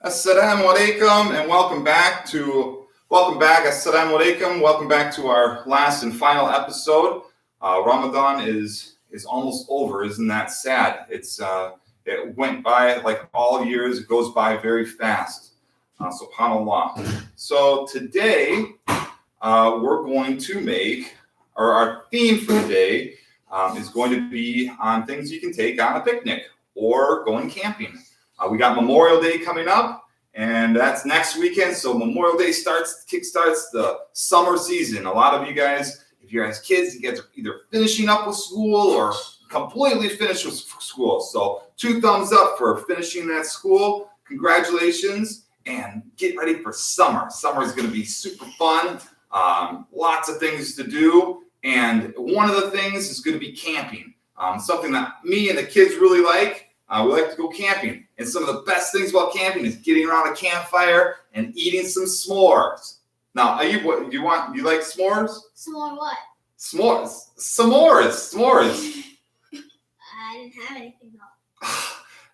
Assalamu alaikum and welcome back. Assalamu alaikum. Welcome back to our last and final episode. Ramadan is almost over. Isn't that sad? It went by like all years. It goes by very fast. Subhanallah. So today we're going to make, or our theme for today is going to be on things you can take on a picnic or going camping. We got Memorial Day coming up, and that's next weekend. So Memorial Day kickstarts the summer season. A lot of you guys, if you have kids, you guys are either finishing up with school or completely finished with school. So 2 thumbs up for finishing that school. Congratulations, and get ready for summer. Summer is going to be super fun. Lots of things to do, and one of the things is going to be camping. Something that me and the kids really like. We like to go camping, and some of the best things about camping is getting around a campfire and eating some s'mores. Now, you like s'mores? S'more what? S'mores. I didn't have anything though.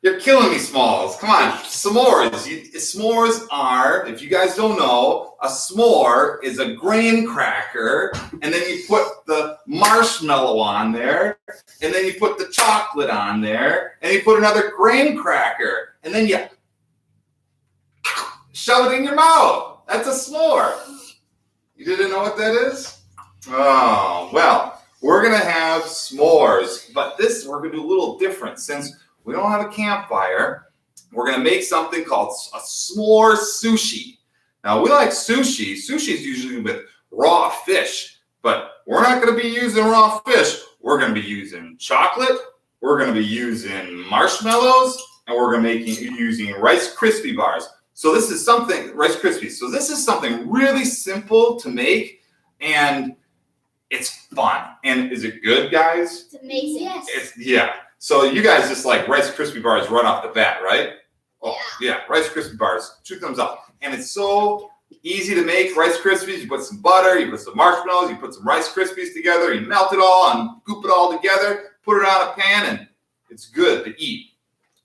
You're killing me, Smalls. Come on, s'mores. S'mores are, if you guys don't know, a s'more is a graham cracker, and then you put the marshmallow on there, and then you put the chocolate on there, and you put another graham cracker, and then you shove it in your mouth. That's a s'more. You didn't know what that is? Oh, well, we're going to have s'mores, but we're going to do a little different. Since we don't have a campfire, we're going to make something called a s'more sushi. Now, we like sushi. Sushi is usually with raw fish, but we're not going to be using raw fish. We're going to be using chocolate, we're going to be using marshmallows, and we're going to be using Rice Krispie bars. So this is something, Rice Krispies. So this is something really simple to make, and it's fun. And is it good, guys? It's amazing. Yes. Yeah. So you guys just like Rice Krispie bars right off the bat, right? Oh, yeah. Rice Krispie bars, 2 thumbs up. And it's so easy to make Rice Krispies. You put some butter, you put some marshmallows, you put some Rice Krispies together, you melt it all and goop it all together, put it on a pan, and it's good to eat.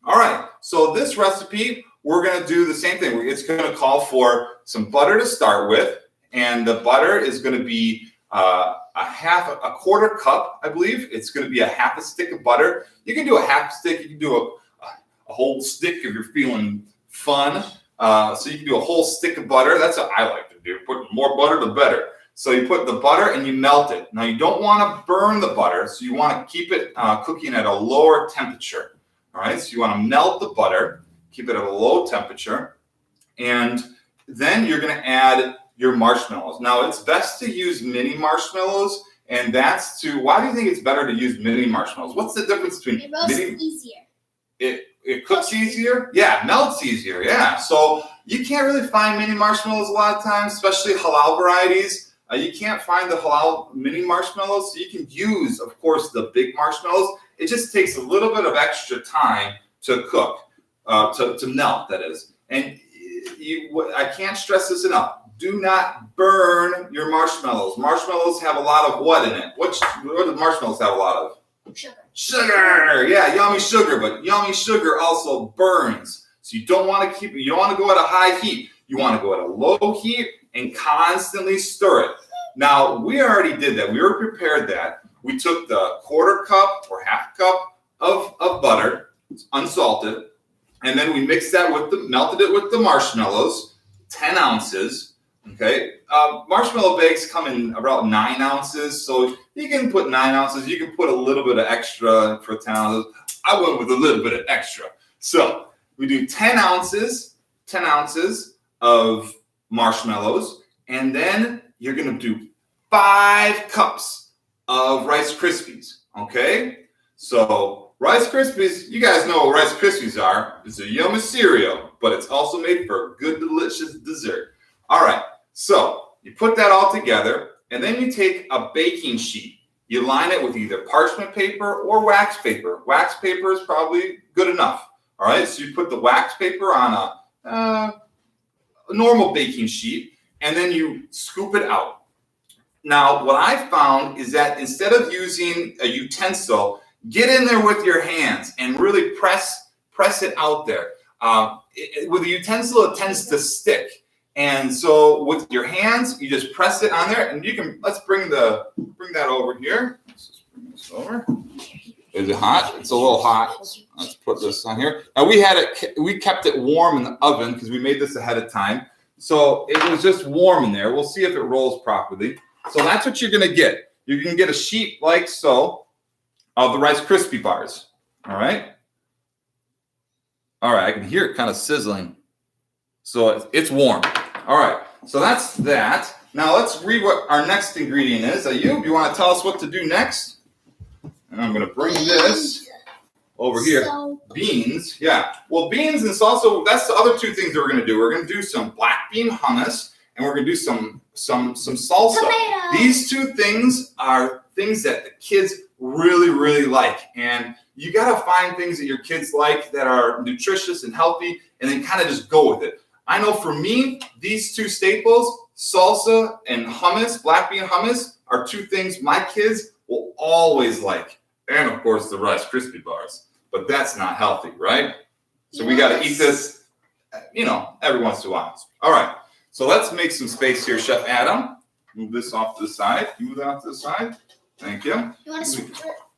All right, so this recipe, we're going to do the same thing. It's going to call for some butter to start with, and the butter is going to be a quarter cup, I believe. It's going to be a half a stick of butter. You can do a half stick. You can do a whole stick if you're feeling fun. So you can do a whole stick of butter. That's what I like to do. Put more butter, the better. So you put the butter and you melt it. Now you don't want to burn the butter, so you want to keep it cooking at a lower temperature. All right, so you want to melt the butter, keep it at a low temperature, and then you're going to add your marshmallows. Now it's best to use mini marshmallows, and why do you think it's better to use mini marshmallows? What's the difference between it roasts easier? It cooks easier? Yeah, melts easier, yeah. So you can't really find mini marshmallows a lot of times, especially halal varieties. You can't find the halal mini marshmallows, so you can use, of course, the big marshmallows. It just takes a little bit of extra time to cook, to melt, that is. And I can't stress this enough. Do not burn your marshmallows. Marshmallows have a lot of what in it? What do marshmallows have a lot of? Sugar. Yeah, yummy sugar, but yummy sugar also burns. So you don't want to go at a high heat. You want to go at a low heat and constantly stir it. Now, we already did that. We already prepared that. We took the quarter cup or half cup of butter, unsalted, and then we mixed that melted it with the marshmallows, 10 ounces. Okay, marshmallow bags come in about 9 ounces, so you can put 9 ounces. You can put a little bit of extra for 10 ounces. I went with a little bit of extra. So we do 10 ounces of marshmallows, and then you're going to do 5 cups of Rice Krispies. Okay, so Rice Krispies, you guys know what Rice Krispies are. It's a yummy cereal, but it's also made for a good, delicious dessert. All right, so you put that all together, and then you take a baking sheet. You line it with either parchment paper or wax paper. Wax paper is probably good enough. All right, so you put the wax paper on a normal baking sheet, and then you scoop it out. Now, what I found is that instead of using a utensil, get in there with your hands and really press it out there. with a utensil, it tends to stick. And so with your hands, you just press it on there, and you can. Let's bring that over here. Let's just bring this over. Is it hot? It's a little hot. Let's put this on here. Now we kept it warm in the oven because we made this ahead of time. So it was just warm in there. We'll see if it rolls properly. So that's what you're gonna get. You can get a sheet like so of the Rice Krispie bars. All right. All right, I can hear it kind of sizzling. So it's warm. All right, so that's that. Now let's read what our next ingredient is. Ayub, you want to tell us what to do next? And I'm going to bring this over here. Beans, yeah. Well, beans and salsa, that's the other two things that we're going to do. We're going to do some black bean hummus, and we're going to do some salsa. Tomato. These two things are things that the kids really, really like. And you got to find things that your kids like that are nutritious and healthy, and then kind of just go with it. I know for me, these two staples, salsa and hummus, black bean hummus, are two things my kids will always like. And of course, the Rice Krispie bars. But that's not healthy, right? So we got to eat this, every once in a while. All right. So let's make some space here, Chef Adam. Move this off to the side. Move that off to the side. Thank you. You want to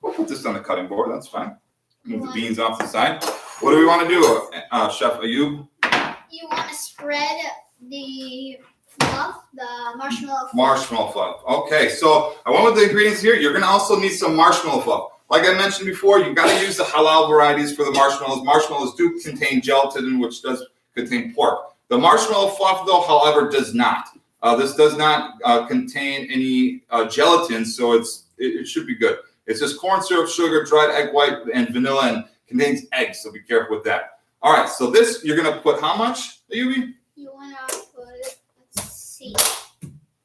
We'll put this on the cutting board. That's fine. Move the beans off the side. What do we want to do, Chef Ayub? You want to spread the fluff, the marshmallow fluff. Marshmallow fluff. Okay, so I went with the ingredients here. You're going to also need some marshmallow fluff. Like I mentioned before, you've got to use the halal varieties for the marshmallows. Marshmallows do contain gelatin, which does contain pork. The marshmallow fluff, though, however, does not. This does not contain any gelatin, so it should be good. It's just corn syrup, sugar, dried egg white, and vanilla, and contains eggs, so be careful with that. All right, so this, you're going to put how much, Ayubi? You want to put, let's see,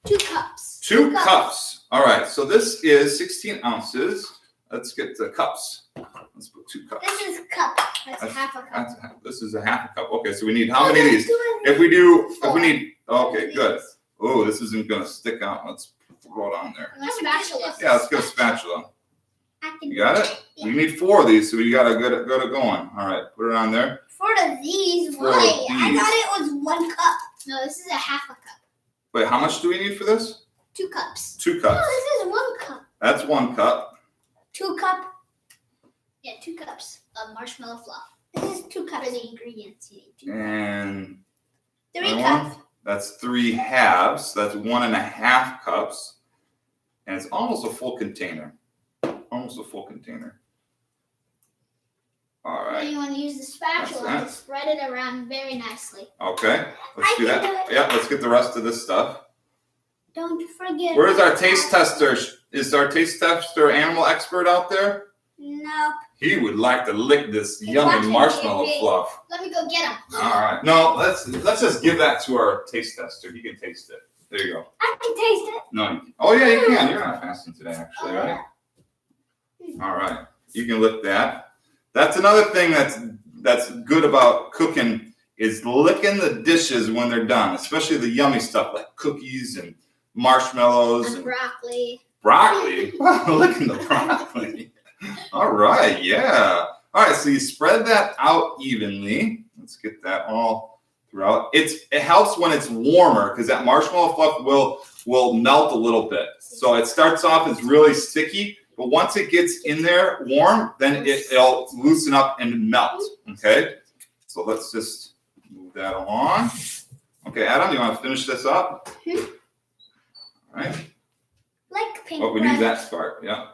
2 cups. 2 cups. All right, so this is 16 ounces. Let's get the cups. Let's put 2 cups. This is a cup. That's half a cup. This is a half a cup. Okay, so we need how many of these? If we need, okay, good. Oh, this isn't going to stick out. Let's throw it on there. A spatula. Yeah, let's get a spatula. You got it? Yeah. We need 4 of these, so we got to get it going. All right, put it on there. 4 of these? Why? I thought it was 1 cup. No, this is a half a cup. Wait, how much do we need for this? 2 cups. 2 cups. No, this is 1 cup. That's 1 cup. 2 cup. Yeah, 2 cups of marshmallow fluff. This is 2 cups of the ingredients. You need 2 and 3 cups. That's 3 halves. That's 1.5 cups. And it's almost a full container. Almost a full container. All right. Then you want to use the spatula to spread it around very nicely. Okay. Let's do that. Yeah, let's get the rest of this stuff. Don't forget. Where's our taste tester? Is our taste tester animal expert out there? Nope. He would like to lick this yummy marshmallow fluff. Let me go get him. All right. No, let's just give that to our taste tester. He can taste it. There you go. I can taste it. No, you can. Oh yeah, you can. You're not fasting today, actually, right? All right. You can lick that. That's another thing that's good about cooking is licking the dishes when they're done, especially the yummy stuff like cookies and marshmallows and broccoli. Broccoli? Licking the broccoli. All right, yeah. All right, so you spread that out evenly. Let's get that all throughout. It helps when it's warmer because that marshmallow fluff will melt a little bit. So it starts off as really sticky, but once it gets in there warm, then it'll loosen up and melt. Okay, so let's just move that along. Okay, Adam, you want to finish this up? All right. Like paint. Oh, we need that part. Yeah.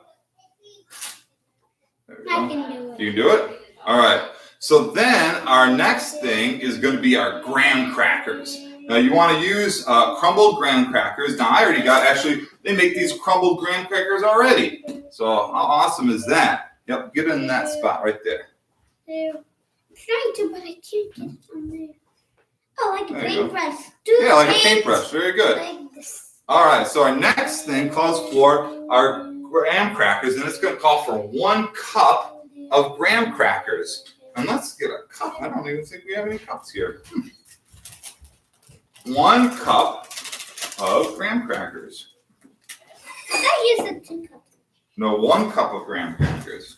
There we go. I can do it. You can do it? All right. So then our next thing is going to be our graham crackers. Now you want to use crumbled graham crackers. Now I already got, actually, they make these crumbled graham crackers already. So how awesome is that? Yep, get in that spot right there. I'm trying to, but I can't get on there. Oh, like a paintbrush. Yeah, like a paintbrush. Very good. Like this. All right, so our next thing calls for our graham crackers, and it's going to call for 1 cup of graham crackers. And let's get a cup. I don't even think we have any cups here. 1 cup of graham crackers. I thought you said 2 cups. No, 1 cup of graham crackers.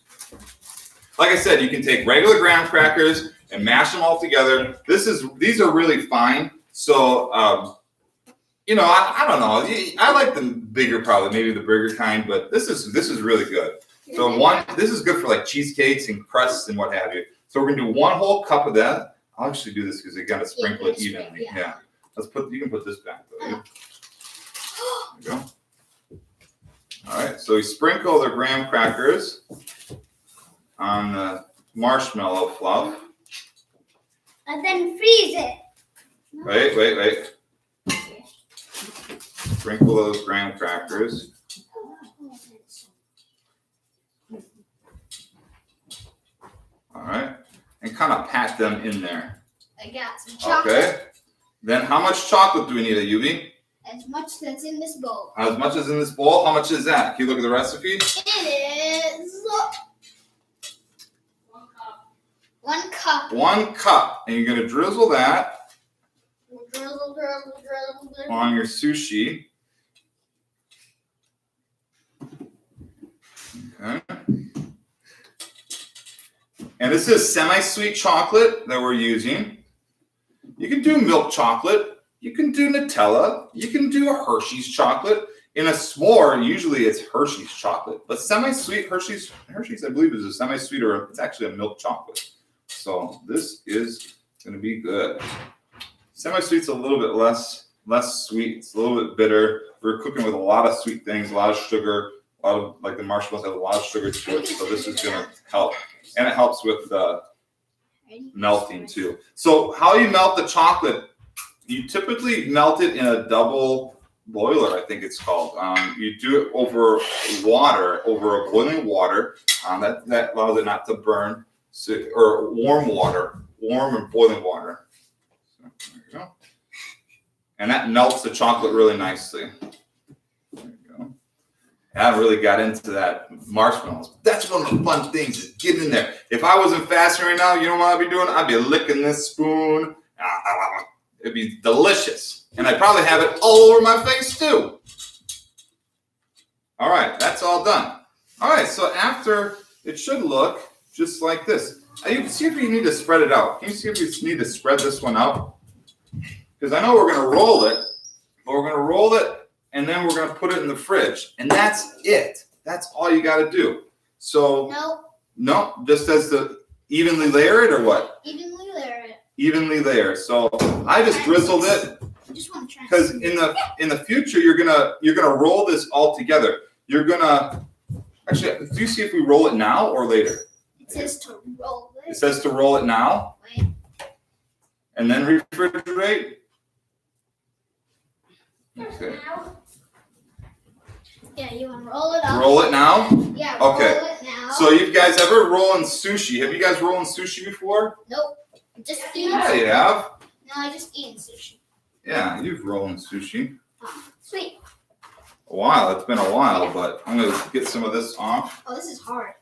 Like I said, you can take regular graham crackers. and mash them all together. These are really fine. So, I don't know. I like the bigger, probably maybe the bigger kind, but this is really good. So this is good for like cheesecakes and crusts and what have you. So we're gonna do 1 whole cup of that. I'll actually do this because you got to sprinkle it evenly. Yeah. You can put this back though. There you go. All right. So we sprinkle the graham crackers on the marshmallow fluff. And then freeze it. Wait. Sprinkle those graham crackers. All right. And kind of pat them in there. I got some chocolate. Okay. Then how much chocolate do we need, Ayubi? As much that's in this bowl. As much as in this bowl? How much is that? Can you look at the recipe? It is 1 cup. 1 cup. And you're going to drizzle that Drizzle. on your sushi. Okay. And this is semi-sweet chocolate that we're using. You can do milk chocolate. You can do Nutella. You can do a Hershey's chocolate. In a s'more, usually it's Hershey's chocolate. But semi-sweet Hershey's, I believe, is a semi-sweet, or it's actually a milk chocolate. So this is going to be good. Semi-sweet's a little bit less sweet. It's a little bit bitter. We're cooking with a lot of sweet things, a lot of sugar, a lot of, like the marshmallows have a lot of sugar to it. So this is going to help. And it helps with melting too. So how you melt the chocolate, you typically melt it in a double boiler, I think it's called. You do it over water, over a boiling water. That allows it not to burn. So, or warm water, warm and boiling water. So, there you go. And that melts the chocolate really nicely. There you go. I haven't really got into that marshmallows. That's one of the fun things, is getting in there. If I wasn't fasting right now, you know what I'd be doing? I'd be licking this spoon. It'd be delicious. And I'd probably have it all over my face too. All right, that's all done. All right, so after, it should look just like this. You can see if you need to spread it out. Can you see if you need to spread this one out? Because I know we're going to roll it, but we're going to roll it and then we're going to put it in the fridge. And that's it. That's all you got to do. So, no, just as the evenly layer it, or what? Evenly layer it. Evenly layer. So I just drizzled it. I just want to try. Because in the future you're gonna roll this all together. You're gonna actually, do you see if we roll it now or later? It says to roll it. It says to roll it now. Wait. And then refrigerate. Okay. Yeah, you want to roll it up. Roll it now? Yeah, okay. Roll it now. So you guys ever rolling sushi? Have you guys rolling sushi before? Nope. Just eating Yeah, sushi. you have. No, I just eaten sushi. Yeah, you've rolling sushi. Oh, sweet. A while. It's been a while, but I'm gonna get some of this off. Oh, this is hard.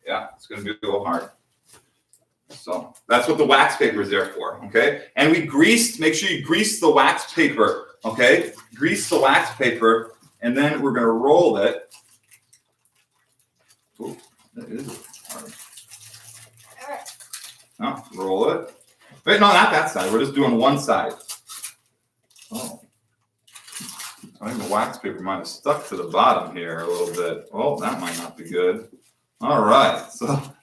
Yeah, it's going to be a little hard. So that's what the wax paper is there for, okay? And we make sure you grease the wax paper, okay? Grease the wax paper, and then we're going to roll it. Ooh, that is hard. All right. No, roll it. Wait, no, not that side. We're just doing one side. Oh. I think the wax paper might have stuck to the bottom here a little bit. Oh, that might not be good. All right,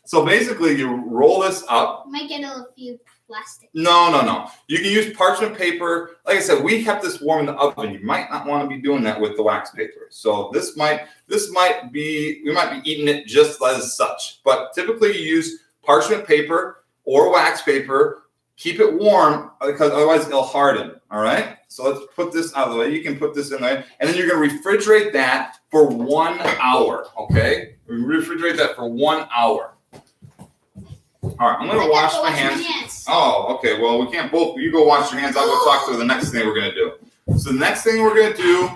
so basically you roll this up. Might get a few plastic. No. You can use parchment paper. Like I said, we kept this warm in the oven. You might not want to be doing that with the wax paper. So we might be eating it just as such. But typically you use parchment paper or wax paper. Keep it warm because otherwise it'll harden. All right. So let's put this out of the way. You can put this in there, and then you're going to refrigerate that for 1 hour. Okay. Refrigerate that for 1 hour. All right, I'm going to wash my hands. Oh, okay. Well, we can't both. You go wash your hands. I'll go talk to the next thing we're going to do. So the next thing we're going to do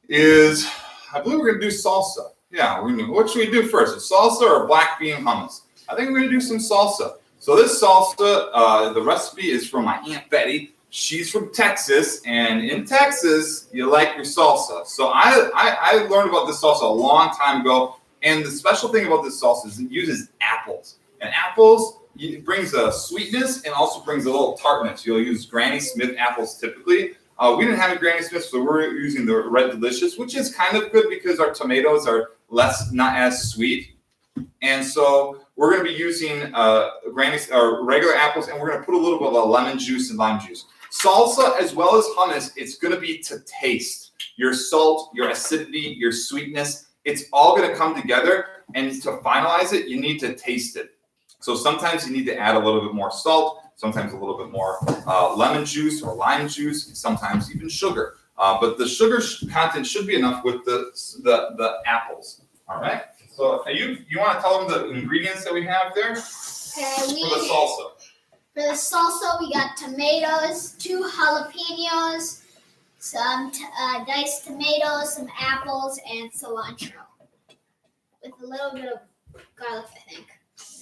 is, I believe we're going to do salsa. Yeah, what should we do first? A salsa or a black bean hummus? I think we're going to do some salsa. So this salsa, the recipe is from my Aunt Betty. She's from Texas, and in Texas, you like your salsa. So I learned about this salsa a long time ago. And the special thing about this salsa is it uses apples. And apples it brings a sweetness and also brings a little tartness. You'll use Granny Smith apples typically. We didn't have a Granny Smith, so we're using the Red Delicious, which is kind of good because our tomatoes are not as sweet. And so we're going to be using regular apples, and we're going to put a little bit of lemon juice and lime juice. Salsa as well as hummus, it's going to be to taste. Your salt, your acidity, your sweetness, it's all going to come together. And to finalize it, you need to taste it. So sometimes you need to add a little bit more salt, sometimes a little bit more lemon juice or lime juice, and sometimes even sugar. But the sugar content should be enough with the apples. All right. So you want to tell them the ingredients that we have there for the salsa? For the salsa, we got tomatoes, 2 jalapenos, some diced tomatoes, some apples, and cilantro. With a little bit of garlic, I think.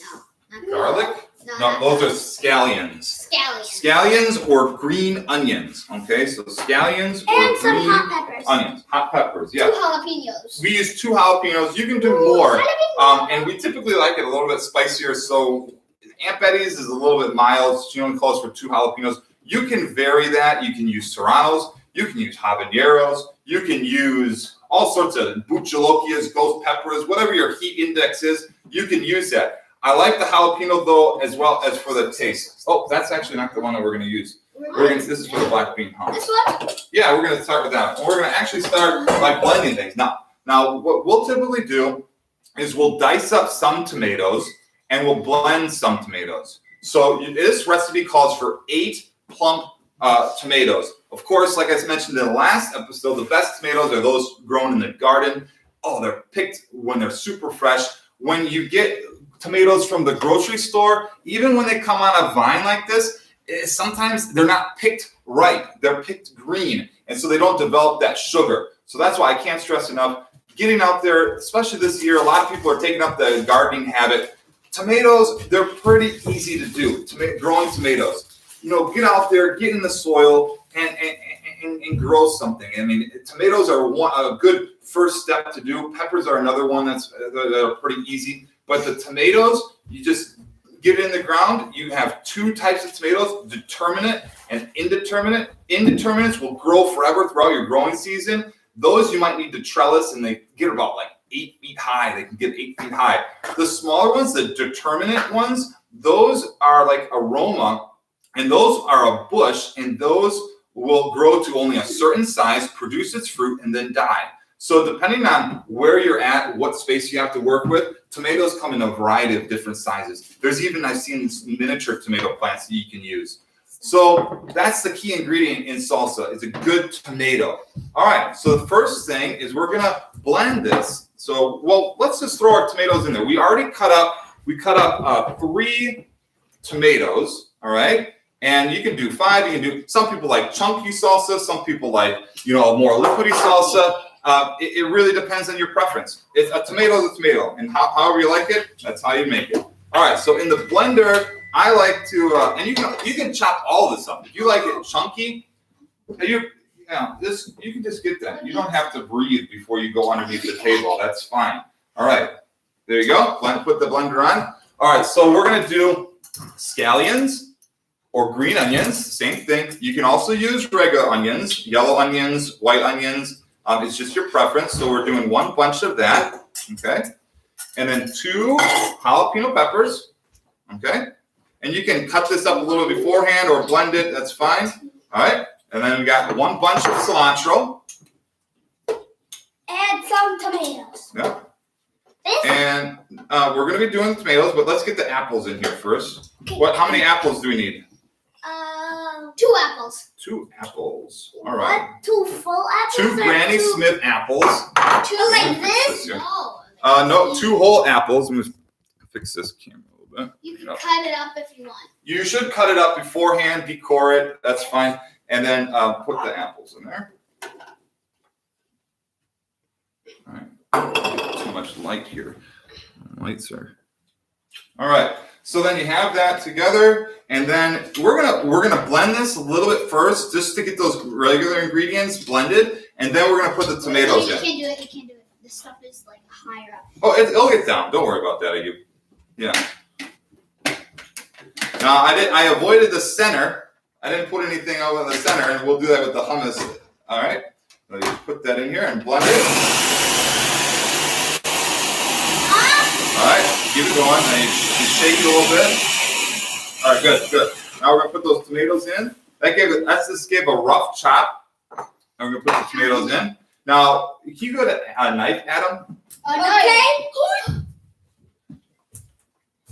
No, not garlic. No, those are scallions. Scallions or green onions. Okay, so scallions or some green hot peppers. Onions. Hot peppers, yeah. 2 jalapenos. We use 2 jalapenos. You can do more. And we typically like it a little bit spicier. So Aunt Bette's is a little bit mild. She only calls for 2 jalapenos. You can vary that. You can use serranos. You can use habaneros. You can use all sorts of buchalokias, ghost peppers, whatever your heat index is. You can use that. I like the jalapeno though, as well as for the taste. Oh, that's actually not the one that we're going to use. This is for the black bean hummus. This one? Yeah, we're going to start with that. And we're going to actually start by blending things. Now, what we'll typically do is we'll dice up some tomatoes and we'll blend some tomatoes. So this recipe calls for 8 plump tomatoes. Of course, like I mentioned in the last episode, the best tomatoes are those grown in the garden. Oh, they're picked when they're super fresh. When you get tomatoes from the grocery store, even when they come on a vine like this, sometimes they're not picked right. They're picked green, and so they don't develop that sugar. So that's why I can't stress enough, getting out there, especially this year, a lot of people are taking up the gardening habit. Tomatoes, they're pretty easy to do, growing tomatoes. Get out there, get in the soil, and grow something. I mean, tomatoes are a good first step to do. Peppers are another one that are pretty easy. But the tomatoes, you just get it in the ground. You have 2 types of tomatoes, Determinate and Indeterminate. Indeterminates will grow forever throughout your growing season. Those you might need to trellis, and they get about like 8 feet high. They can get 8 feet high. The smaller ones, the Determinate ones, those are like aroma, and those are a bush, and those will grow to only a certain size, produce its fruit, and then die. So depending on where you're at, what space you have to work with, tomatoes come in a variety of different sizes. There's even, I've seen miniature tomato plants that you can use. So that's the key ingredient in salsa, is a good tomato. All right, so the first thing is we're gonna blend this. So, let's just throw our tomatoes in there. We cut up 3 tomatoes, all right? And you can do 5, some people like chunky salsa, some people like, more liquidy salsa. It really depends on your preference. A tomato is a tomato, and however you like it, that's how you make it. All right, so in the blender, I like to, and you can chop all this up. If you like it chunky, you can just get that. You don't have to breathe before you go underneath the table. That's fine. All right, there you go. Put the blender on. All right, so we're gonna do scallions or green onions, same thing. You can also use regular onions, yellow onions, white onions. It's just your preference. So we're doing 1 bunch of that, okay? And then 2 jalapeno peppers, okay? And you can cut this up a little beforehand or blend it, that's fine. All right, and then we got 1 bunch of cilantro. And some tomatoes. Yeah. And we're gonna be doing the tomatoes, but let's get the apples in here first. Okay. How many apples do we need? 2 apples. 2 apples. All right. What? 2 full apples? 2 Granny Smith apples. 2 like this? No, 2 whole apples. I'm gonna fix this camera a little bit. You can cut it up if you want. You should cut it up beforehand, decore it. That's fine. And then put the apples in there. All right. Too much light here. Lights are. All right. So then you have that together, and then we're gonna blend this a little bit first, just to get those regular ingredients blended, and then we're gonna put the tomatoes in. You can't do it. This stuff is like higher up. Oh, it'll get down. Don't worry about that, you. Yeah. Now I avoided the center. I didn't put anything over in the center, and we'll do that with the hummus. All right. So you put that in here and blend it. All right. Keep it going. Now you shake it a little bit. All right. Good. Good. Now we're gonna put those tomatoes in. That just gave a rough chop. And we're gonna put the tomatoes in. Now, can you go to a knife, Adam? Okay.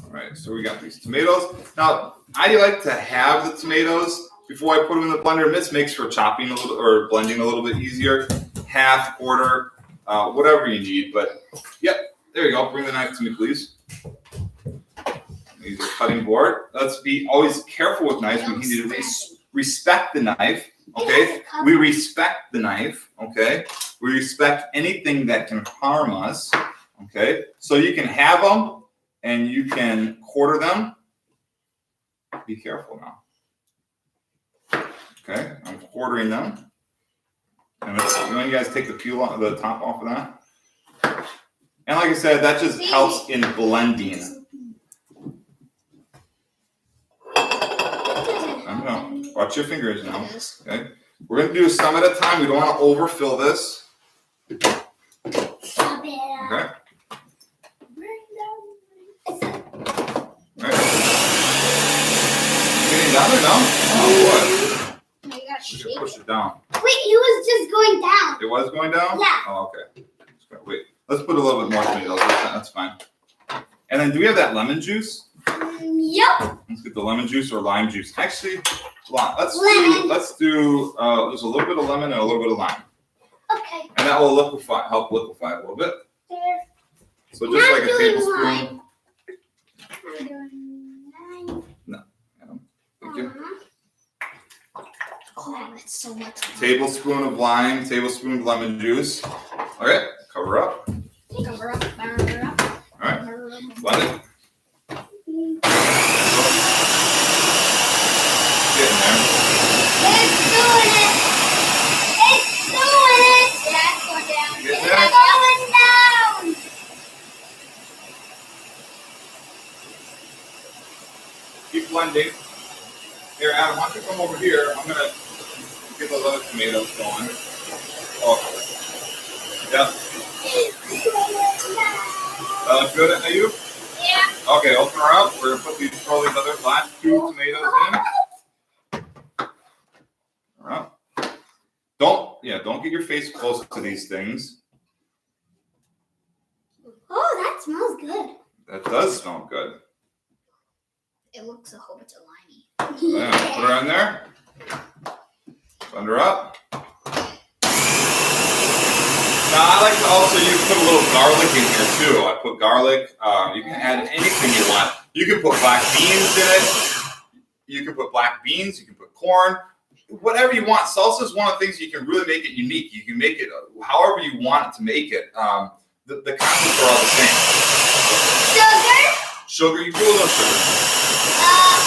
All right, so we got these tomatoes. Now, I like to have the tomatoes before I put them in the blender. This makes for chopping a little or blending a little bit easier. Half, quarter, whatever you need. But yep, there you go. Bring the knife to me, please. Use a cutting board. Let's be always careful with knives. We need to respect the knife. Okay, we respect the knife. Okay, we respect anything that can harm us. Okay, so you can have them and you can quarter them. Be careful now. Okay, I'm quartering them. And you guys take the peel off, the top off of that. And like I said, that just helps in blending. Watch your fingers now. Okay, we're gonna do some at a time. We don't want to overfill this. Okay. All right. Getting down there now? Oh boy. You gotta shake Push it down. Wait, it was just going down. It was going down? Yeah. Oh, okay. Wait. Let's put a little bit more tomatoes. That's fine. And then, do we have that lemon juice? Yep. Let's get the lemon juice or lime juice. Actually, let's do just a little bit of lemon and a little bit of lime. Okay. And that will help liquefy it a little bit. There. So just like a tablespoon. Lime. I'm doing lime. No. Thank you. Oh, that's so much. Tablespoon of lime, tablespoon of lemon juice. All right, cover up. Cover up. All right, blend it. Getting there. It's doing it. It's doing it. Yeah, it's going down. Getting It's there? going down. Keep blending. Here, Adam, why don't you come over here? I'm gonna get those other tomatoes going. Oh, yeah. That looks good at you? Yeah. Okay, open her up. We're gonna throw these other last 2 tomatoes in. All right. Don't get your face close to these things. Oh, that smells good. That does smell good. It looks a whole bunch of limey. Yeah, put her in there. Blend her up. Now I like to also put a little garlic in here too. I put garlic. You can add anything you want. You can put black beans in it. You can put black beans. You can put corn. Whatever you want. Salsa is one of the things you can really make it unique. You can make it however you want it to make it. The concepts are all the same. Sugar. Sugar. You do a little sugar.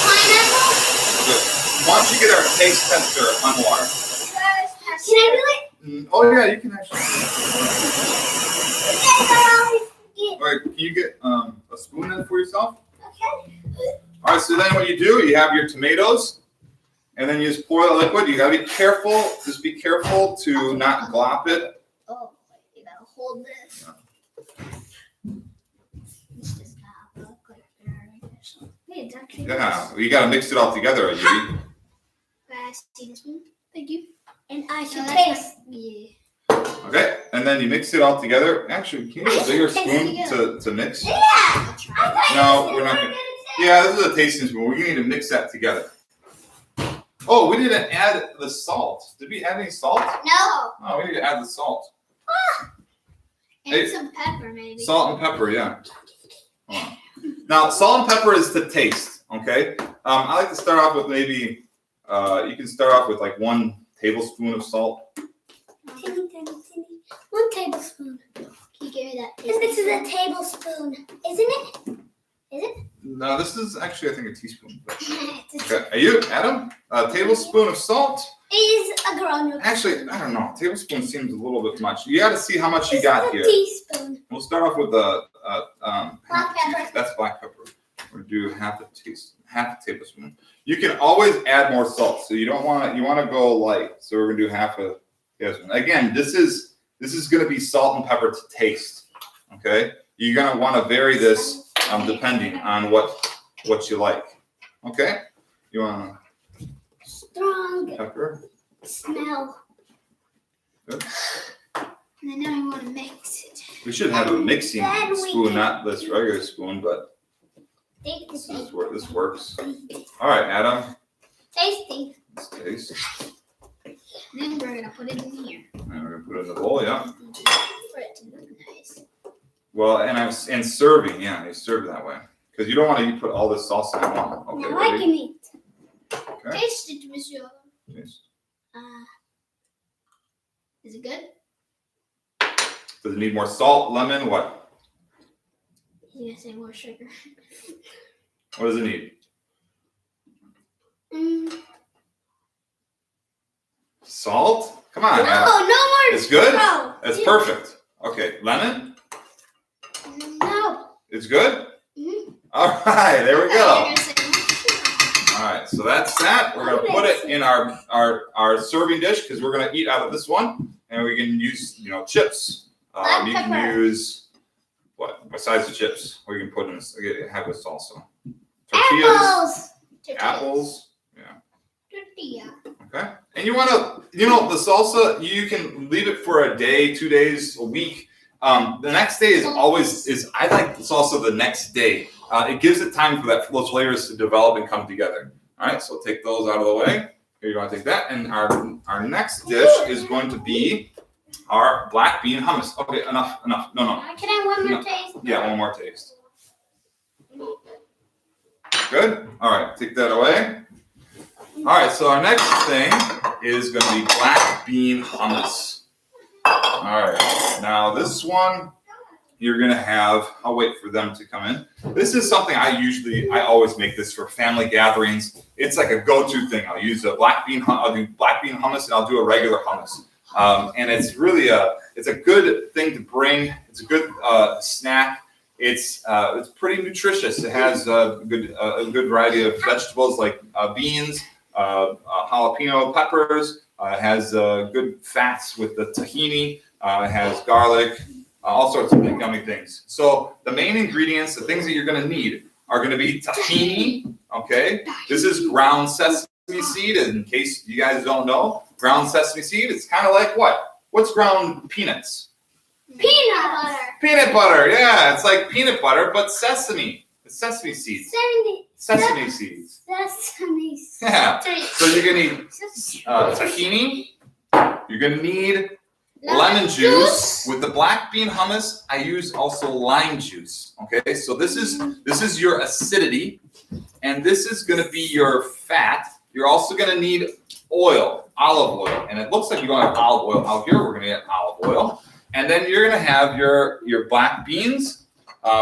Pineapple. Good. Why don't you get our taste tester on water? Can I do it? Oh yeah, you can actually. All right, can you get a spoon in for yourself? Okay. All right, so then what you do, you have your tomatoes, and then you just pour the liquid. You gotta be careful. Just be careful to not glop it. Oh, you gotta hold this. It's just gotta look like that. Wait, it's actually. Yeah, you gotta mix it all together, Judy. Can I see the spoon? Thank you. And I should taste. Yeah. Okay, and then you mix it all together. Actually, can you get a bigger spoon to mix? Yeah. No, we're not gonna. Yeah, this is a tasting spoon. We're gonna need to mix that together. Oh, we didn't add the salt. Did we add any salt? No. Oh, we need to add the salt. And Hey, some pepper, maybe. Salt and pepper, yeah. Hold on. Now, salt and pepper is to taste, okay? I like to start off with maybe, you can start off with like 1 tablespoon of salt. Tinny. 1 tablespoon. Can you give me that? And this is a tablespoon, isn't it? Is it? No, this is actually, I think, a teaspoon. Okay, are you, Adam? A tablespoon of salt? Is a grown-up. Actually, I don't know. A tablespoon seems a little bit much. You got to see how much you got here. Teaspoon. We'll start off with the Black pepper. That's black pepper. We'll do half a teaspoon. half a tablespoon. You can always add more salt. So you don't want to. You want to go light. So we're gonna do half a tablespoon. Again, this is gonna be salt and pepper to taste. Okay. You're gonna want to vary this depending on what you like. Okay. You want strong pepper smell. Good. And then I want to mix it. We should have a mixing spoon, not this regular spoon, but this is where this works. All right, Adam. Tasty. Let's taste. Then we're gonna put it in here. And we're gonna put it in the bowl, yeah. For it to look nice. Well, and serving, yeah, they serve that way because you don't want to put all this salsa in one. Okay, now I ready? can eat. Okay. Taste it, Monsieur. Taste. Is it good? Does it need more salt, lemon, what? You gonna say more sugar? What does it need? Salt? Come on, No, Adam. no more. It's good? No. It's perfect. Okay, lemon? No. It's good? Mm-hmm. All right, there we go. You're gonna say more sugar. All right, so that's that. We're gonna put it in our serving dish because we're gonna eat out of this one, and we can use chips. Black You can pepper. use what besides the chips? We can put in have with salsa. Tortillas, Apples. apples. Tortilla. Okay, and you want to, the salsa. You can leave it for a day, 2 days, a week. The next day is I like the salsa the next day. It gives it time for those flavors to develop and come together. All right, so take those out of the way. Here you want to take that, and our next dish is going to be our black bean hummus. Okay, enough. No. Can I have one more taste? Yeah, one more taste. Good. All right, take that away. All right, so our next thing is going to be black bean hummus. All right, now this one you're going to have. I'll wait for them to come in. This is something I always make this for family gatherings. It's like a go-to thing. I'll use I'll do black bean hummus, and I'll do a regular hummus. And it's really it's a good thing to bring. It's a good snack. It's pretty nutritious. It has a good variety of vegetables like beans, jalapeno peppers. It has good fats with the tahini. It has garlic, all sorts of yummy things. So the main ingredients, the things that you're going to need, are going to be tahini. Okay, this is ground sesame seed. In case you guys don't know, ground sesame seed. It's kind of like what? What's ground peanuts? Peanut butter. Peanut butter. Yeah, it's like peanut butter, but sesame. It's sesame seeds. Sesame seeds. Sesame seeds. Yeah. So you're gonna need tahini. You're gonna need lemon juice. With the black bean hummus, I use also lime juice. Okay, so this is your acidity, and this is gonna be your fat. You're also gonna need oil, olive oil, and it looks like you're gonna have olive oil out here. We're gonna get olive oil, and then you're gonna have your black beans.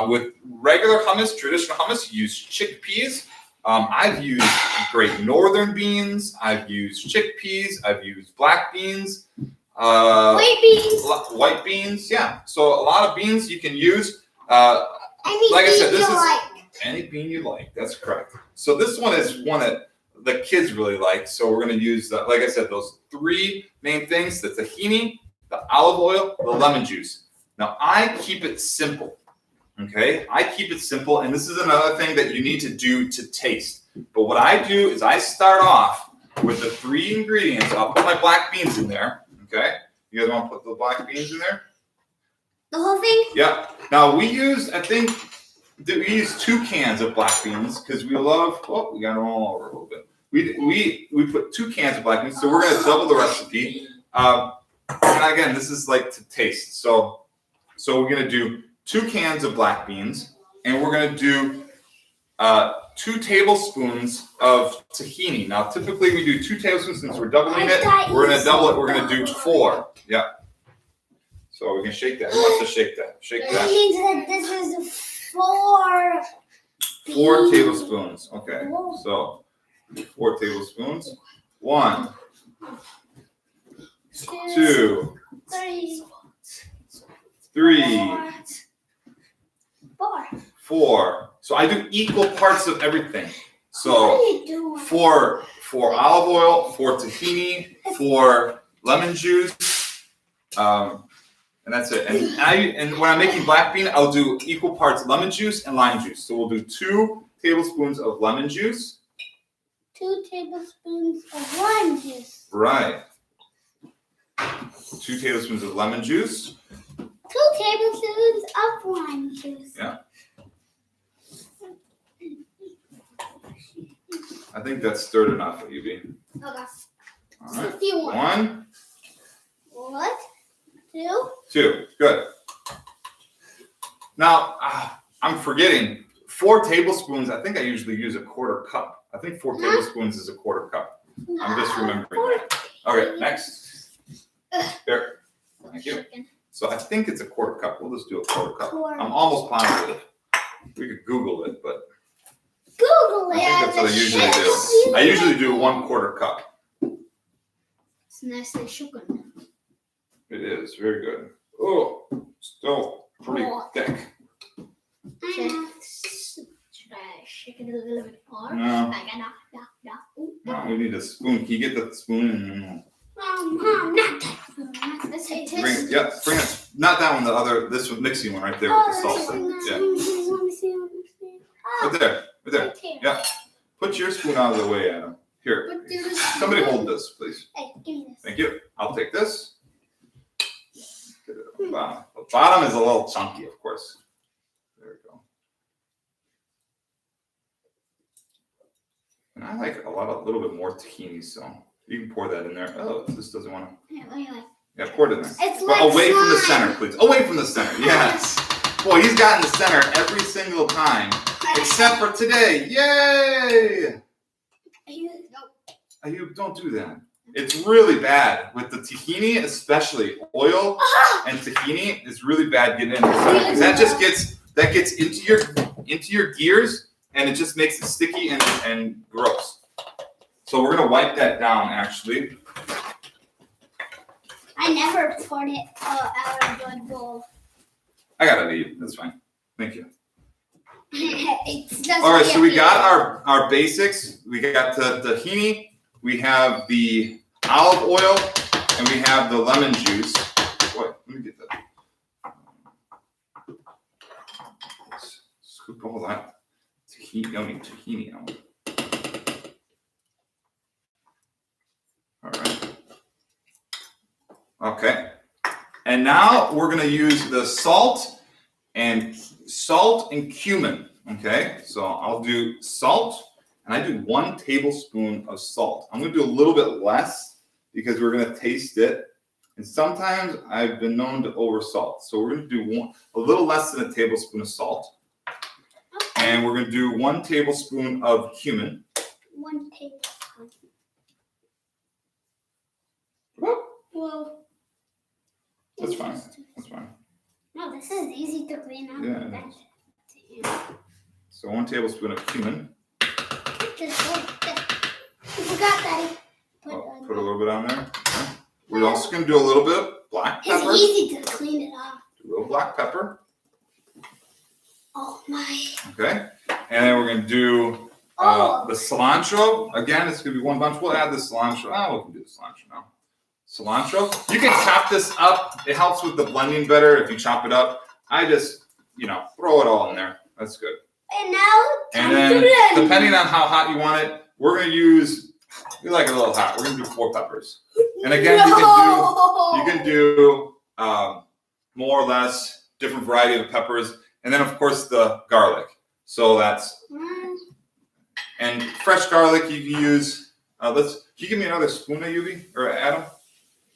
With regular hummus, traditional hummus, you use chickpeas. I've used Great Northern beans. I've used chickpeas. I've used black beans. White beans. White beans, yeah. So a lot of beans you can use. Any like I said, bean this you is like. any bean you like. That's correct. So this one is one that the kids really like. So we're going to use, like I said, those three main things: the tahini, the olive oil, the lemon juice. Now I keep it simple. Okay, I keep it simple, and this is another thing that you need to do to taste. But what I do is I start off with the three ingredients. I'll put my black beans in there. Okay, you guys want to put the black beans in there? The whole thing? Yeah. Now we use 2 cans of black beans because we love. Oh, we got them all over a little bit. We put 2 cans of black beans, so we're going to double the recipe. And again, this is like to taste. So we're going to do 2 cans of black beans, and we're going to do 2 tablespoons of tahini. Now, typically we do 2 tablespoons since we're doubling it. We're going to double it. We're going to do 4. Yeah. So we can shake that. Who wants to shake that? Shake That that. means that this is 4. 4 tablespoons. Okay. So 4 tablespoons. 1, 2, 3, 4. So I do equal parts of everything. So for olive oil, for tahini, for lemon juice, and that's it. And when I'm making black bean, I'll do equal parts lemon juice and lime juice. So we'll do 2 tablespoons of lemon juice. 2 tablespoons of lime juice. Right. 2 tablespoons of lemon juice. 2 tablespoons of lime juice. Yeah. I think that's stirred enough, UB. Okay. All right. A few more. 1. What? 2. 2. Good. Now, I'm forgetting. 4 tablespoons, I think I usually use a 1/4 cup. I think 4 tablespoons is a 1/4 cup. I'm just remembering that. Okay, next. Here. Thank you. So I think it's a 1/4 cup. We'll just do a 1/4 cup. I'm almost positive. We could Google it, but Google it. I think that's what I usually do. I usually do 1/4 cup. It's nicely shaken. It is very good. Oh, still pretty thick. Should I shake it a little bit more? No. No. We need a spoon. Can you get the spoon? Mom, not that. Let's say Bring it. Not that one. The other. This one, mixing one right there with the salsa. Yeah. Let me see. Right there. Right there. Yeah. Put your spoon out of the way, Adam. Here. Somebody hold this, please. Hey, give me this. Thank you. I'll take this. Get it at the bottom. The bottom is a little chunky, of course. There we go. And I like a little bit more tahini, so you can pour that in there. Oh, this doesn't want to. Yeah, pour it in there. It's But like away from the slime. center, please. Away from the center. Yes. Boy, he's got in the center every single time, except for today. Yay! You don't do that. It's really bad with the tahini, especially oil and tahini. It's really bad getting in the center because that gets into your gears and it just makes it sticky and gross. So we're gonna wipe that down. Actually, I never poured it out of the bowl. I got it, Eve. That's fine. Thank you. All All right, so we got our basics. We got the tahini. We have the olive oil, and we have the lemon juice. What? Let me get that. Let's scoop all that yummy tahini out. All right. Okay. And now we're going to use the salt and cumin. Okay. So I'll do salt. And I do 1 tablespoon of salt. I'm going to do a little bit less because we're going to taste it. And sometimes I've been known to oversalt. So we're going to do a little less than a tablespoon of salt. And we're going to do 1 tablespoon of cumin. 1 tablespoon. Whoop. Whoa. That's fine. That's fine. No, this is easy to clean up. Yeah, it is. So 1 tablespoon of cumin. You forgot, Daddy. Put a little bit on there. Okay. We're also going to do a little bit of black pepper. It's easy to clean it off. A little black pepper. Oh my. Okay. And then we're going to do the cilantro. Again, it's going to be 1 bunch. We'll add the cilantro. We can do the cilantro now. Cilantro. You can chop this up. It helps with the blending better if you chop it up. I just, throw it all in there. That's good. And now, and then, depending on how hot you want it, we're going to use, we like it a little hot. We're going to do 4 peppers. And again, you can do more or less different variety of peppers. And then, of course, the garlic. So that's, and fresh garlic you can use. Can you give me another spoon, Ayubi or Adam?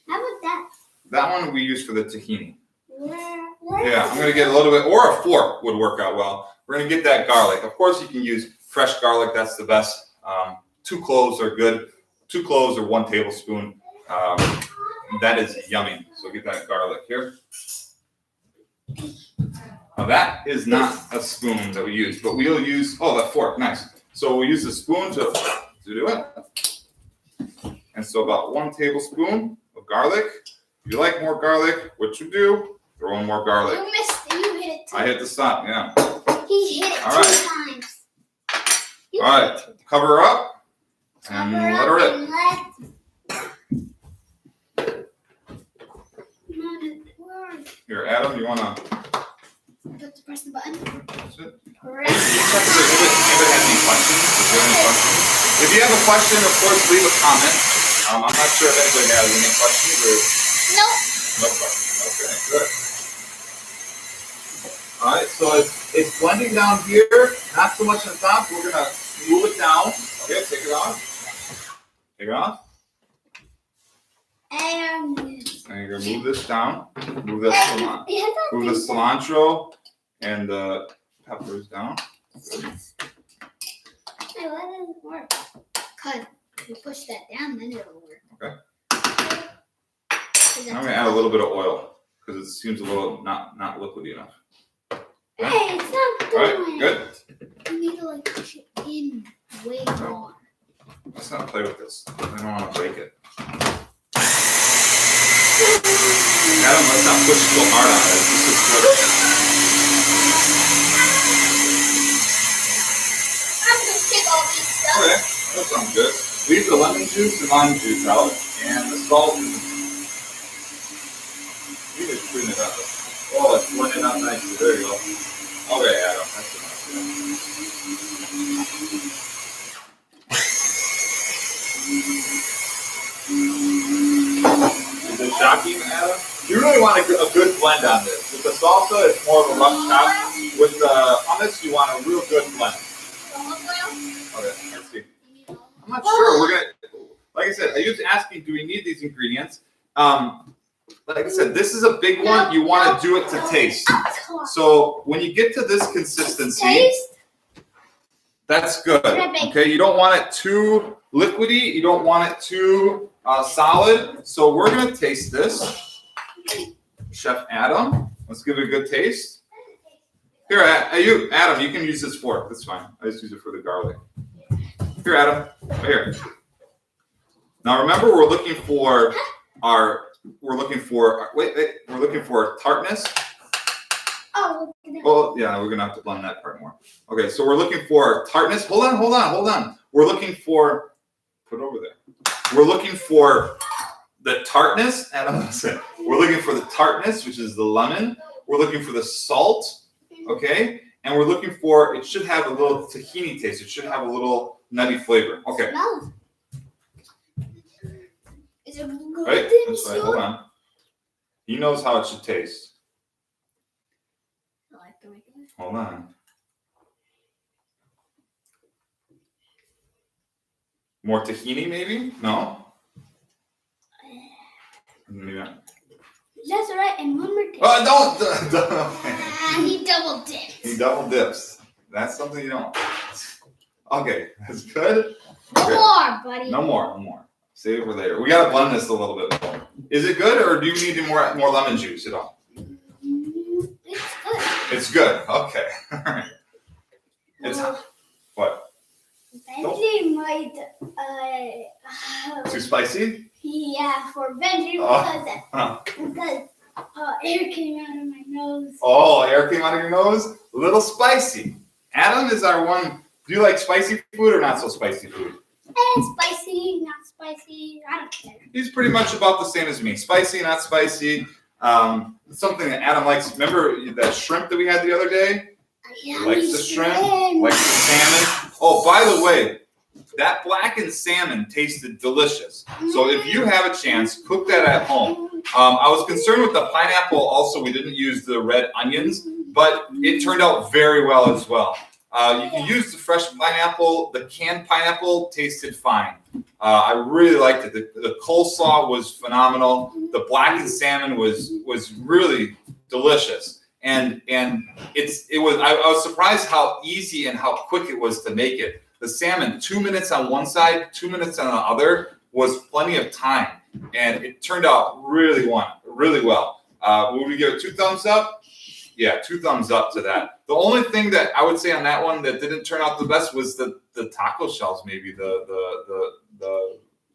How about that? That one we use for the tahini. Yeah, I'm going to get a little bit, or a fork would work out well. We're going to get that garlic. Of course, you can use fresh garlic. That's the best. 2 cloves are good. 2 cloves or 1 tablespoon. That is yummy. So get that garlic here. Now that is not a spoon that we use, but we'll use, that fork, nice. So we'll use the spoon to do it. And so about 1 tablespoon of garlic. If you like more garlic, what you do, throw in more garlic. You missed it. You hit it too. I hit the stop, yeah. He hit it All 2 right. times. All right, cover her up and let her rip. Here, Adam, you want to press the button? That's it. Press Anybody has any questions? Is there any questions? If you have a question, of course, leave a comment. I'm not sure if anybody has any questions or Nope. no questions. Okay, good. All right, so it's blending down here, not so much on top. We're gonna move it down. Okay, take it off. Take it off. And you're gonna move this down. Move the cilantro and the peppers down. Good. Hey, why doesn't it work? Cause if you push that down, then it'll work. Okay. I'm gonna add a little bit of oil because it seems a little not liquidy enough. Okay. Hey, it's not All right, good. You need to like push it in way more. Let's not play with this. I don't want to break it. Adam, let's not push so hard on it. This is good. I'm gonna pick all these stuff. Okay, that sounds good. Leave the lemon juice and lime juice out, and the salt. You can clean it up. Oh, it's blending out nicely. There you go. Okay, Adam, that's enough. Is it shocking, Adam? You really want a good blend on this. With the salsa, it's more of a rough chop. With the hummus, you want a real good blend. Okay, let's see. I'm not sure. We're gonna, like I said, I used asking, do we need these ingredients? Like I said, this is a big one. You want to do it to taste. So when you get to this consistency, that's good. Okay, you don't want it too liquidy. You don't want it too solid. So we're gonna taste this. Chef Adam, let's give it a good taste. Here, Adam, you can use this fork. That's fine. I just use it for the garlic. Here, Adam. Right here. Now remember, we're looking for tartness. Oh, well, yeah, we're gonna have to blend that part more. Okay, so we're looking for tartness. Hold on. We're looking for, put it over there. We're looking for the tartness. Adam, listen. We're looking for the tartness, which is the lemon. We're looking for the salt, okay? And we're looking for, it should have a little tahini taste. It should have a little nutty flavor. Okay. Is it good? Right? That's right. Hold on. He knows how it should taste. I like the regular. Hold on. More tahini, maybe? No? Maybe not. That's all right. And one more dip. Oh, don't. He double dips. He double dips. That's something you don't. Okay, that's good. No more, buddy. No more. Save it for later. We gotta blend this a little bit more. Is it good, or do you need more lemon juice at all? It's good. It's good. Okay. All right. It's what? Benji might. Too spicy? Yeah, for Benji because air came out of my nose. Oh, air came out of your nose? A little spicy. Adam is our one. Do you like spicy food or not so spicy food? Spicy, not spicy. I don't care. He's pretty much about the same as me. Spicy, not spicy. Something that Adam likes. Remember that shrimp that we had the other day? Likes the shrimp, likes the salmon. Oh, by the way, that blackened salmon tasted delicious. So if you have a chance, cook that at home. I was concerned with the pineapple. Also, we didn't use the red onions, but it turned out very well as well. You can use the fresh pineapple. The canned pineapple tasted fine. I really liked it. The coleslaw was phenomenal. The blackened salmon was really delicious. And I was surprised how easy and how quick it was to make it. The salmon, 2 minutes on one side, 2 minutes on the other, was plenty of time, and it turned out really well. Would we give it 2 thumbs up? Yeah, 2 thumbs up to that. The only thing that I would say on that one that didn't turn out the best was the taco shells, maybe the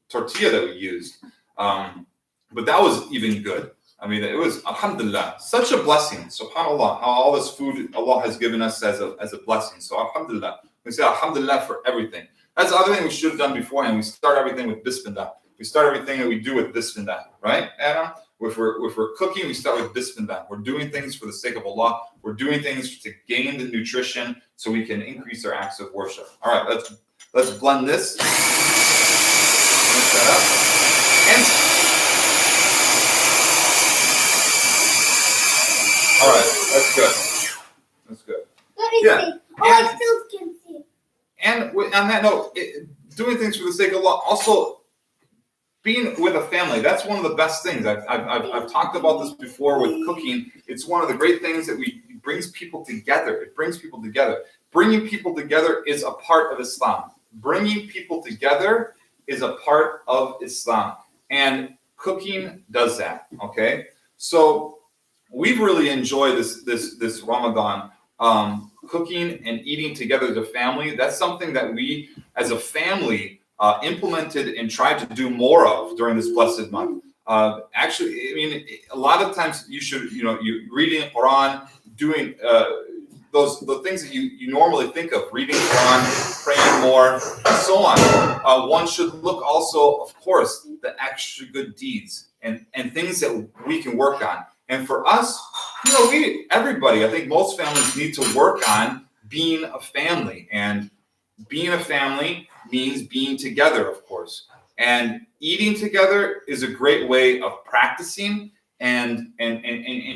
tortilla that we used. But that was even good. I mean, it was, alhamdulillah, such a blessing. SubhanAllah, how all this food Allah has given us as a blessing. So alhamdulillah, We say Alhamdulillah for everything. That's the other thing we should have done beforehand. We start everything with Bismillah. We start everything that we do with Bismillah, right, Adam? If we're cooking, we start with Bismillah. We're doing things for the sake of Allah. We're doing things to gain the nutrition so we can increase our acts of worship. All right, let's blend this. Mix that up. And all right, that's good. That's good. Let me Yeah. see. Oh, I still can see. And on that note, doing things for the sake of Allah, also being with a family, that's one of the best things. I've talked about this before with cooking. It's one of the great things that it brings people together. It brings people together. Bringing people together is a part of Islam. Bringing people together is a part of Islam. And cooking does that, okay? So we've really enjoyed this Ramadan, cooking and eating together as a family. That's something that we, as a family, implemented and tried to do more of during this blessed month. Actually, I mean, a lot of times you reading Quran, doing the things that you normally think of, reading Quran, praying more, and so on. One should look also, of course, the extra good deeds and things that we can work on. And for us, everybody, I think most families need to work on being a family. And being a family means being together, of course. And eating together is a great way of practicing and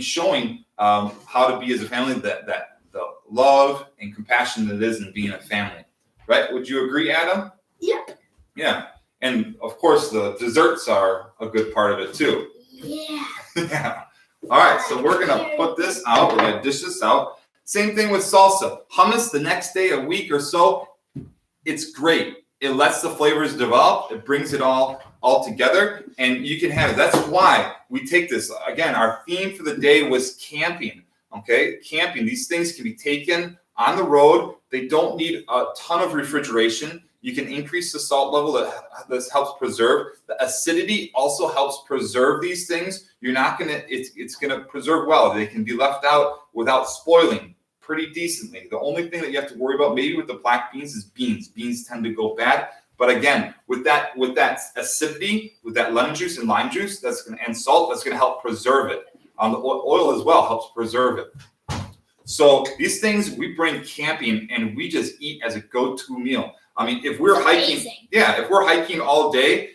showing how to be as a family, that the love and compassion that is in being a family. Right? Would you agree, Adam? Yep. Yeah. And of course, the desserts are a good part of it too. Yeah. Yeah. All right, so we're gonna put this out. We're gonna dish this out. Same thing with salsa. Hummus the next day, a week or so. It's great. It lets the flavors develop. It brings it all together, and you can have it. That's why we take this. Again, our theme for the day was camping. Okay, camping. These things can be taken on the road. They don't need a ton of refrigeration. You can increase the salt level. This helps preserve. The acidity also helps preserve these things. You're not gonna. It's gonna preserve well. They can be left out without spoiling pretty decently. The only thing that you have to worry about, maybe with the black beans, is beans. Beans tend to go bad. But again, with that acidity, with that lemon juice and lime juice, and salt, that's gonna help preserve it. The oil as well helps preserve it. So these things we bring camping, and we just eat as a go-to meal. I mean, if we're hiking all day,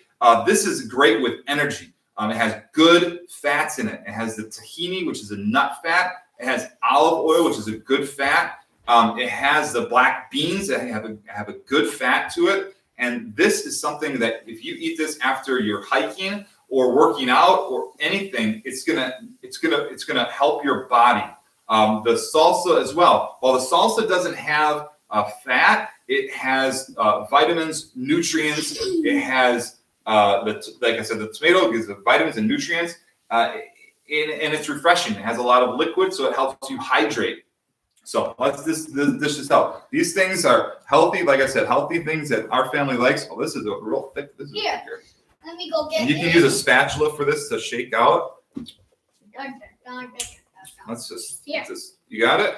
this is great with energy. It has good fats in it. It has the tahini, which is a nut fat. It has olive oil, which is a good fat. It has the black beans that have a good fat to it. And this is something that if you eat this after you're hiking or working out or anything, it's gonna help your body. The salsa as well. While the salsa doesn't have fat, it has vitamins, nutrients. It has like I said, the tomato gives the vitamins and nutrients, and it's refreshing. It has a lot of liquid, so it helps you hydrate. So let's dish this out. These things are healthy, like I said, healthy things that our family likes. Oh, this is a real thick. This is Here. thicker. Let me go get And you can use a spatula for this to shake out. Let's just. You got it?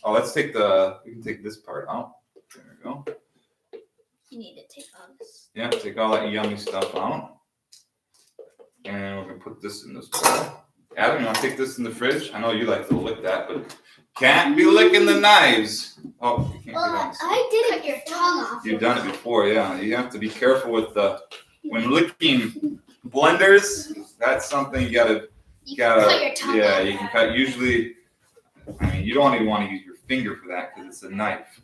Oh, we can take this part out. There we go. You need to take all this. Yeah, take all that yummy stuff out. And we're gonna put this in this bowl. Adam, you wanna take this in the fridge? I know you like to lick that, but can't be licking the knives. Oh, you can't do that. I did cut your tongue off. You've done it before, yeah. You have to be careful with when licking blenders. That's something you gotta cut your tongue yeah, off. you can cut. Usually, I mean, you don't even want to use your finger for that because it's a knife.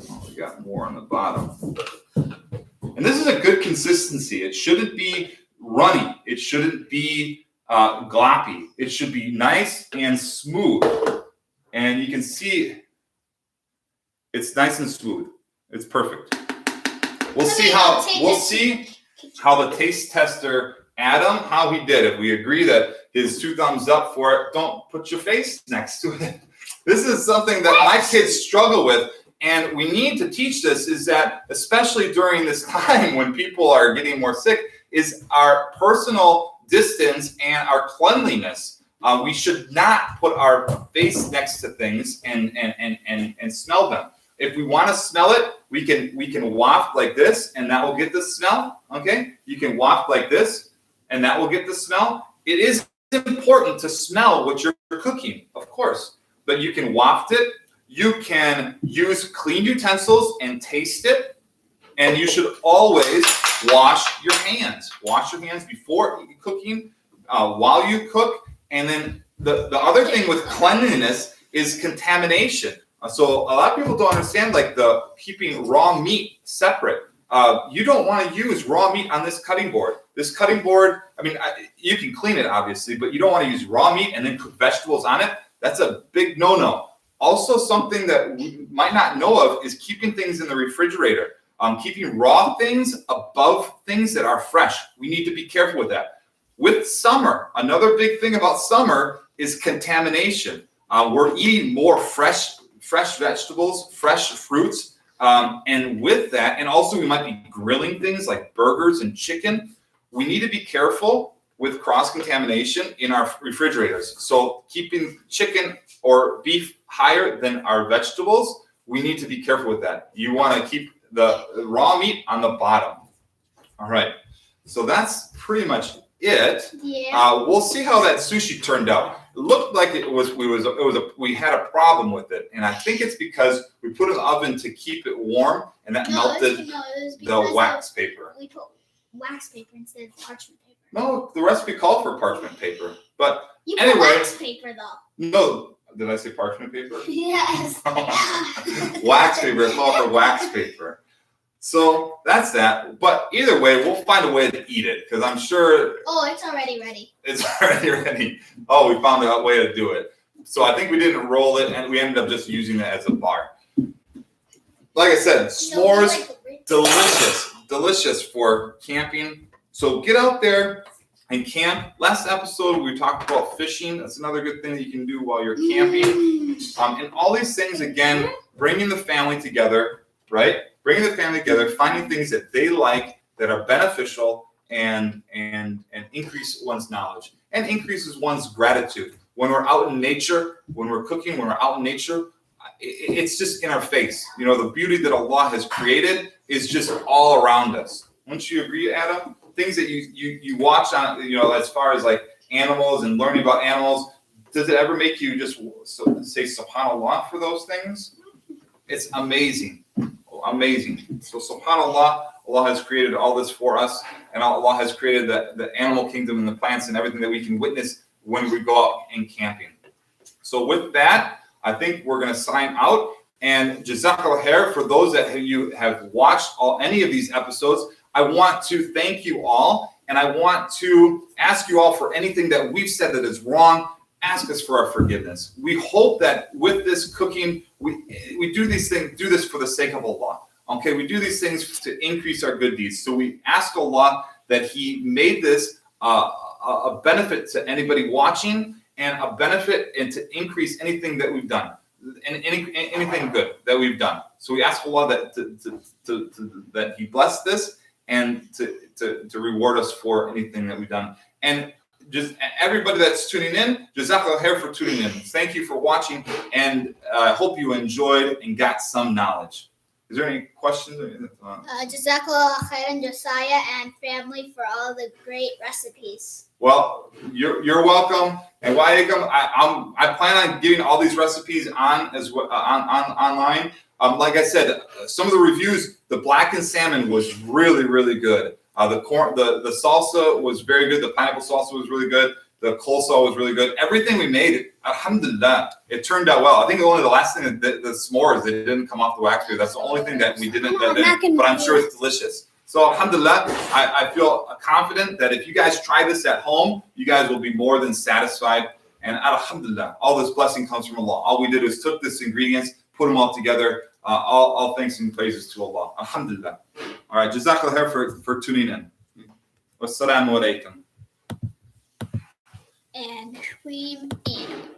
Oh, we got more on the bottom. And this is a good consistency. It shouldn't be runny. It shouldn't be gloppy. It should be nice and smooth. And you can see it's nice and smooth. It's perfect. We'll see how the taste tester, Adam, how he did. If we agree that his 2 thumbs up for it, don't put your face next to it. This is something that my kids struggle with. And we need to teach this, is that especially during this time when people are getting more sick, is our personal distance and our cleanliness. We should not put our face next to things and smell them. If we want to smell it, we can waft like this, and that will get the smell. Okay, you can waft like this, and that will get the smell. It is important to smell what you're cooking, of course, but you can waft it. You can use clean utensils and taste it, and you should always wash your hands. Wash your hands before cooking, while you cook, and then the other thing with cleanliness is contamination. So a lot of people don't understand like the keeping raw meat separate. You don't want to use raw meat on this cutting board. This cutting board, I mean, you can clean it obviously, but you don't want to use raw meat and then cook vegetables on it. That's a big no-no. Also, something that we might not know of is keeping things in the refrigerator. Keeping raw things above things that are fresh. We need to be careful with that. With summer, another big thing about summer is contamination. We're eating more fresh vegetables, fresh fruits, and with that, and also we might be grilling things like burgers and chicken. We need to be careful with cross-contamination in our refrigerators. So keeping chicken or beef higher than our vegetables, we need to be careful with that. You want to keep the raw meat on the bottom. All right, so that's pretty much it. Yeah. We'll see how that sushi turned out. It looked like we had a problem with it, and I think it's because we put it in the oven to keep it warm, and that melted the wax paper. We put wax paper instead of parchment paper. No, the recipe called for parchment paper, but you anyway. put wax paper though. No, did I say parchment paper? Yes. Wax paper. It's called for wax paper. So that's that. But either way, we'll find a way to eat it because I'm sure. Oh, it's already ready. It's already ready. Oh, we found a way to do it. So I think we didn't roll it, and we ended up just using it as a bar. Like I said, s'mores, delicious for camping. So get out there and camp. Last episode, we talked about fishing. That's another good thing that you can do while you're camping. And all these things, again, bringing the family together, right? Bringing the family together, finding things that they like that are beneficial and increase one's knowledge and increases one's gratitude. When we're out in nature, when we're cooking, when we're out in nature, it's just in our face. You know, the beauty that Allah has created is just all around us. Wouldn't you agree, Adam? Things that you watch on, you know, as far as like animals and learning about animals, does it ever make you just say subhanallah for those things? It's amazing. Amazing. So subhanallah, Allah has created all this for us, and Allah has created the animal kingdom and the plants and everything that we can witness when we go out in camping. So with that, I think we're going to sign out. And Jazakallah khair for those that you have watched any of these episodes. I want to thank you all, and I want to ask you all for anything that we've said that is wrong. Ask us for our forgiveness. We hope that with this cooking, we do these things, do this for the sake of Allah. Okay, we do these things to increase our good deeds. So we ask Allah that He made this a benefit to anybody watching, and a benefit and to increase anything that we've done, and anything good that we've done. So we ask Allah that He bless this and to reward us for anything that we've done. And just everybody that's tuning in, Jazakallah khair for tuning in. Thank you for watching, and I hope you enjoyed and got some knowledge. Is there any questions? Jazakallah khairan, Josiah and family, for all the great recipes. Well, you're welcome, and I plan on getting all these recipes on online. Like I said, some of the reviews, the blackened salmon was really, really good. The salsa was very good. The pineapple salsa was really good. The coleslaw was really good. Everything we made, alhamdulillah, it turned out well. I think only the last thing, the s'mores, they didn't come off the wax paper. That's the only thing that we didn't, but I'm sure it's delicious. So alhamdulillah, I feel confident that if you guys try this at home, you guys will be more than satisfied. And alhamdulillah, all this blessing comes from Allah. All we did was took these ingredients, put them all together. All thanks and praises to Allah. Alhamdulillah. All right, Jazakallah khair for tuning in. Wassalamu alaikum. And cream in.